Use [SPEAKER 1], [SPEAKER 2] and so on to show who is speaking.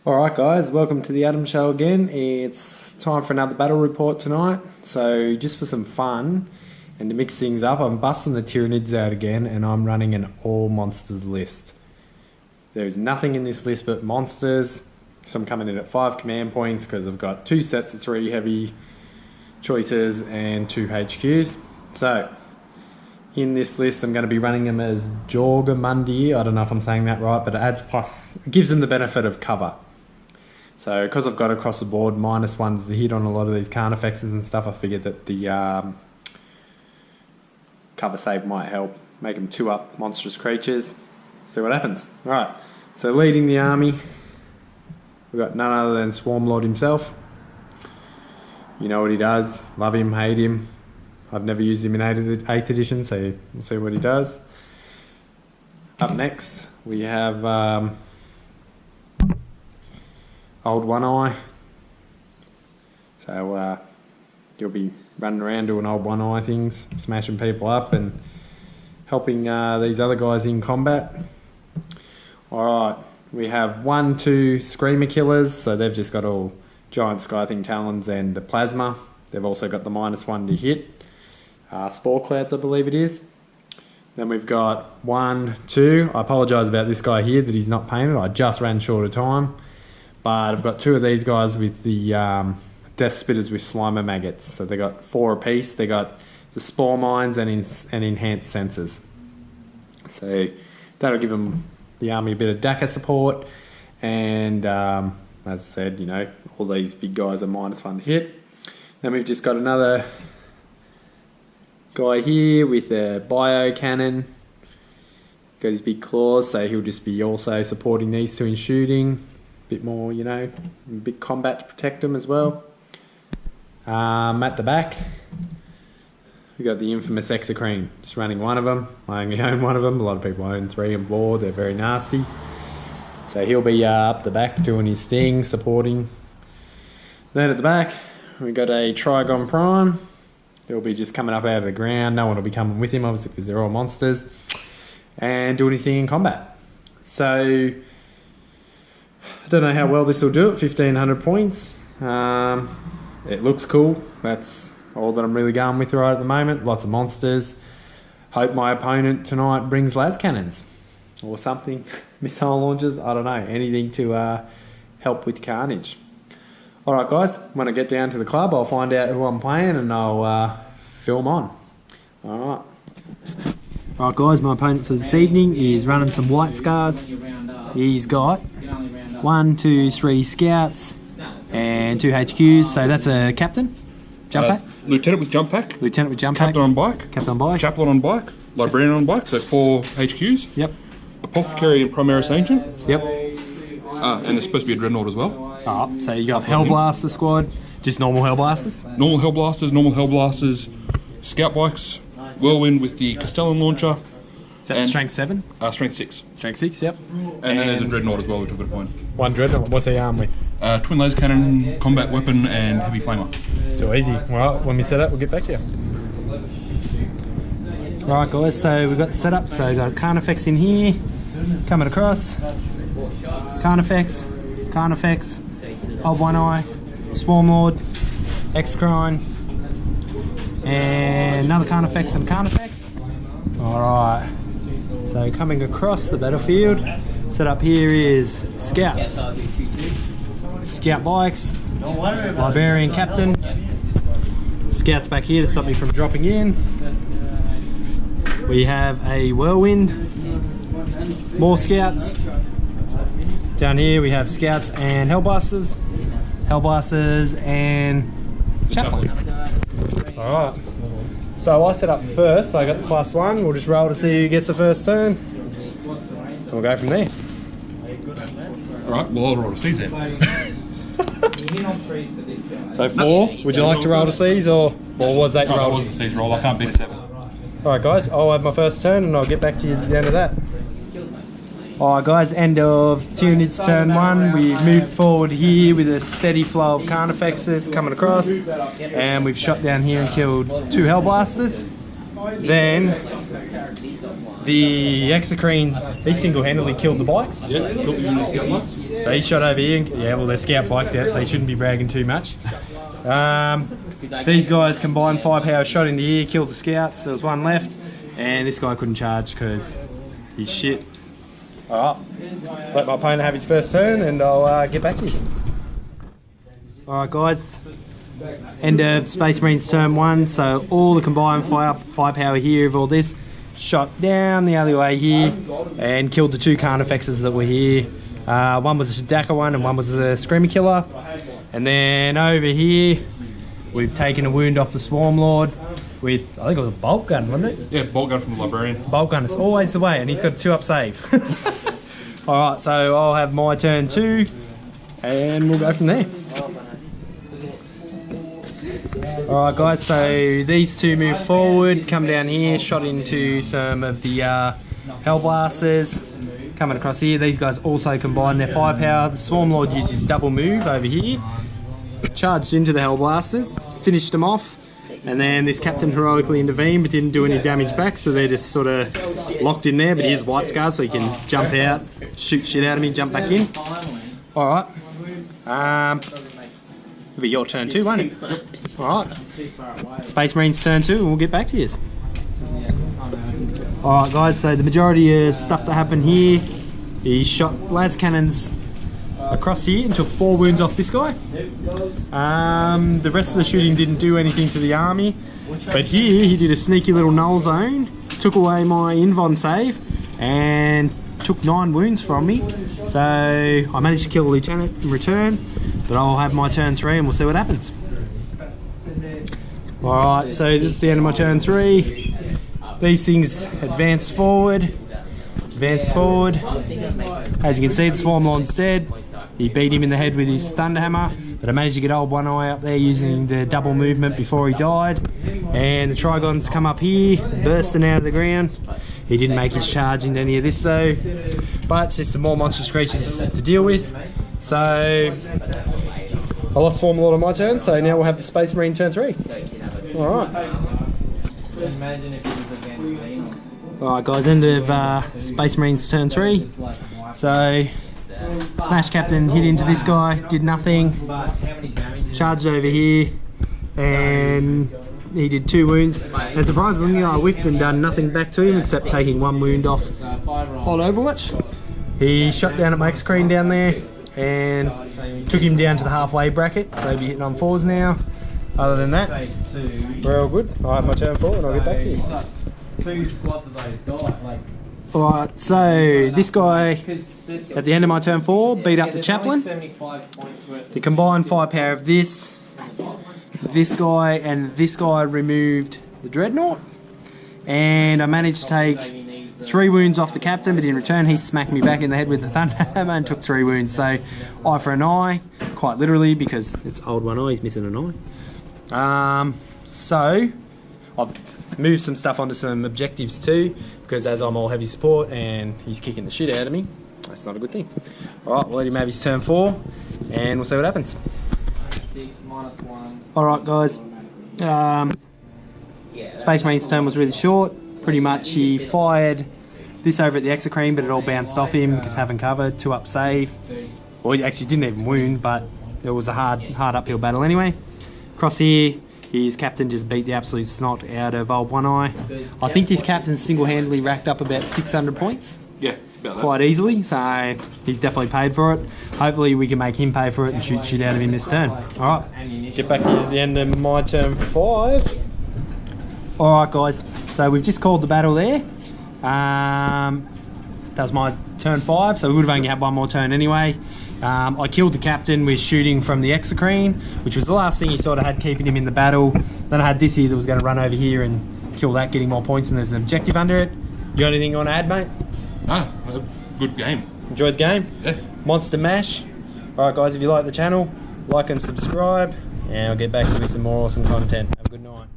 [SPEAKER 1] Alright guys, welcome to the Adam Show again. It's time for another battle report tonight. So just for some fun and to mix things up, I'm busting the Tyranids out again and I'm running an all monsters list. There's nothing in this list but monsters. So I'm coming in at 5 command points because I've got 2 sets of 3 heavy choices and 2 HQs. So in this list I'm going to be running them as Jorgamundi. I don't know if I'm saying that right, but it gives them the benefit of cover. So because I've got across the board -1s to hit on a lot of these Carnifexes and stuff, I figured that the cover save might help. Make them 2-up monstrous creatures. See what happens. Alright, so leading the army, we've got none other than Swarmlord himself. You know what he does. Love him, hate him. I've never used him in 8th edition, so we'll see what he does. Up next, we have Old One Eye. So you'll be running around doing Old One Eye things, smashing people up and helping these other guys in combat. Alright, we have 1, 2 Screamer Killers, so they've just got all Giant Scything Talons and the Plasma. They've also got the -1 to hit. Spore Clouds, I believe it is. Then we've got 1, 2. I apologise about this guy here that he's not painted. I just ran short of time. But I've got 2 of these guys with the Death Spitters with Slimer Maggots. So they got 4 apiece. They got the Spore Mines and Enhanced Sensors. So that'll give them the army a bit of DACA support. And as I said, you know, all these big guys are -1 to hit. Then we've just got another guy here with a bio cannon. Got his big claws, so he'll just be also supporting these 2 in shooting. Bit more, you know, big combat to protect them as well. At the back, we got the infamous Exocrine, just running 1 of them. I only own 1 of them. A lot of people own 3 and 4. They're very nasty. So he'll be up the back doing his thing, supporting. Then at the back, we got a Trigon Prime. He'll be just coming up out of the ground. No one will be coming with him, obviously, because they're all monsters. And doing his thing in combat. So I don't know how well this will do at 1500 points. It looks cool. That's all that I'm really going with right at the moment. Lots of monsters. Hope my opponent tonight brings las cannons or something. Missile launchers. I don't know. Anything to help with carnage. Alright guys, when I get down to the club I'll find out who I'm playing and I'll film on. Alright. Alright guys, my opponent for this evening is running some White Scars. He's got 1, 2, 3 scouts and 2 HQs, so that's a captain. Jump pack?
[SPEAKER 2] Lieutenant with jump pack.
[SPEAKER 1] Lieutenant with jump pack.
[SPEAKER 2] Captain on bike.
[SPEAKER 1] Captain on bike.
[SPEAKER 2] Chaplain on bike. Librarian on bike, so 4 HQs.
[SPEAKER 1] Yep.
[SPEAKER 2] Apothecary and Primaris Ancient.
[SPEAKER 1] Yep.
[SPEAKER 2] And there's supposed to be a Dreadnought as well.
[SPEAKER 1] Oh, so you got Hellblaster squad, just normal Hellblasters?
[SPEAKER 2] Normal Hellblasters, Scout bikes, Whirlwind with the Castellan launcher.
[SPEAKER 1] Is that strength 7?
[SPEAKER 2] Strength 6.
[SPEAKER 1] Strength 6, yep.
[SPEAKER 2] And then there's a Dreadnought as well, which we're going to find.
[SPEAKER 1] 1 Dreadnought, what's he armed with?
[SPEAKER 2] Twin laser cannon, combat weapon, and heavy flamer.
[SPEAKER 1] Too easy. Alright, when we set up, we'll get back to you. Alright guys, so we've got the setup. So we've got Carnifex in here, coming across. Carnifex, Old One Eye, Swarmlord, Exocrine, and another Carnifex and Carnifex. Alright, so coming across the battlefield, set up here is Scouts, Scout Bikes, Librarian Captain, Scouts back here to stop me from dropping in. We have a Whirlwind, more Scouts. Down here we have Scouts and Hellblasters and Chaplain. Alright, so I set up first, so I got the +1. We'll just roll to see who gets the first turn. And we'll go from there.
[SPEAKER 2] Alright, well I'll roll to seize then.
[SPEAKER 1] So 4, would you like to roll to seize or was that your roll?
[SPEAKER 2] That was a seize roll, I can't beat a 7.
[SPEAKER 1] Alright guys, I'll have my first turn and I'll get back to you at the end of that. Alright guys, end of Tyranids turn 1. We've moved forward here with a steady flow of Carnifexes coming across. And we've shot down here and killed 2 Hellblasters. Then the Exocrine, he single-handedly killed the bikes.
[SPEAKER 2] Yeah, killed the unit scout bike.
[SPEAKER 1] So he shot over here. Yeah, well, they're scout bikes out, so he shouldn't be bragging too much. These guys combined firepower shot into here, killed the scouts. There was one left, and this guy couldn't charge because he's shit. Alright, let my opponent have his first turn, and I'll get back to you. Alright guys, end of Space Marines turn 1, so all the combined firepower here of all this shot down the alleyway here and killed the 2 Carnifexes that were here. One was a Shadaka one and one was a Screamer Killer. And then over here, we've taken a wound off the Swarm Lord with, I think it was a bolt gun, wasn't it?
[SPEAKER 2] Yeah, bolt gun from the Librarian.
[SPEAKER 1] Bolt gun is always the way, and he's got a 2-up save. Alright, so I'll have my turn 2, and we'll go from there. Alright guys, so these 2 move forward, come down here, shot into some of the Hellblasters. Coming across here, these guys also combine their firepower. The Swarm Lord used his double move over here, charged into the Hellblasters, finished them off, and then this Captain heroically intervened but didn't do any damage back, so they're just sort of locked in there, but he is White Scar, so he can jump out, shoot shit out of me, jump back in. Alright. It'll be your turn too, won't it? Alright. Space Marines turn 2, and we'll get back to you. Alright guys, so the majority of stuff that happened here, he shot las cannons across here and took 4 wounds off this guy. The rest of the shooting didn't do anything to the army, but here he did a sneaky little null zone, took away my invon save, and took 9 wounds from me. So I managed to kill the lieutenant in return, but I'll have my turn 3 and we'll see what happens. Alright, so this is the end of my turn 3. These things advance forward. As you can see, the Swarm Lord's dead. He beat him in the head with his Thunderhammer, but I managed to get old One Eye up there using the double movement before he died. And the Trigons come up here, bursting out of the ground. He didn't make his charge into any of this though, but it's just some more monstrous creatures to deal with. So I lost Swarm Lord on my turn, so now we'll have the Space Marine turn 3. Alright. Alright guys, end of Space Marines turn 3. So Smash Captain hit into this guy, did nothing, charged over here, and he did 2 wounds. And surprisingly, I whiffed and done nothing back to him except taking 1 wound off on Overwatch. He shot down at my X-Crane down there and took him down to the halfway bracket, so he'll be hitting on 4s now. Other than that, we're all good. I have my turn 4 and I'll get back to you.
[SPEAKER 3] 2 squads of those guys,
[SPEAKER 1] Alright, so this guy, at the end of my turn 4, beat up the Chaplain. The combined firepower of this guy and this guy removed the Dreadnought. And I managed to take 3 wounds off the Captain, but in return he smacked me back in the head with the Thunderhammer and took 3 wounds. So eye for an eye, quite literally, because it's old One Eye, he's missing an eye. So I've moved some stuff onto some objectives too, because as I'm all heavy support and he's kicking the shit out of me, that's not a good thing. Alright, we'll let him have his turn 4 and we'll see what happens. Alright guys, Space Marine's turn was really short. Pretty much he fired this over at the Exocrine, but it all bounced off him because having cover, 2-up save. Well, he actually didn't even wound, but it was a hard uphill battle anyway. Across here, his captain just beat the absolute snot out of old One Eye. I think this captain single-handedly racked up about 600 points.
[SPEAKER 2] Yeah, about that.
[SPEAKER 1] Quite easily, so he's definitely paid for it. Hopefully we can make him pay for it and shoot shit out of him this turn. Alright, get back to you at the end of my turn 5. Alright guys, so we've just called the battle there. That was my turn 5, so we would have only had 1 more turn anyway. I killed the captain with shooting from the Exocrine, which was the last thing he sort of had keeping him in the battle. Then I had this here that was going to run over here and kill that, getting more points, and there's an objective under it. You got anything you want to add, mate?
[SPEAKER 2] No, good game.
[SPEAKER 1] Enjoyed the game?
[SPEAKER 2] Yeah.
[SPEAKER 1] Monster Mash. Alright guys, if you like the channel, like and subscribe, and I'll get back to you with some more awesome content. Have a good night.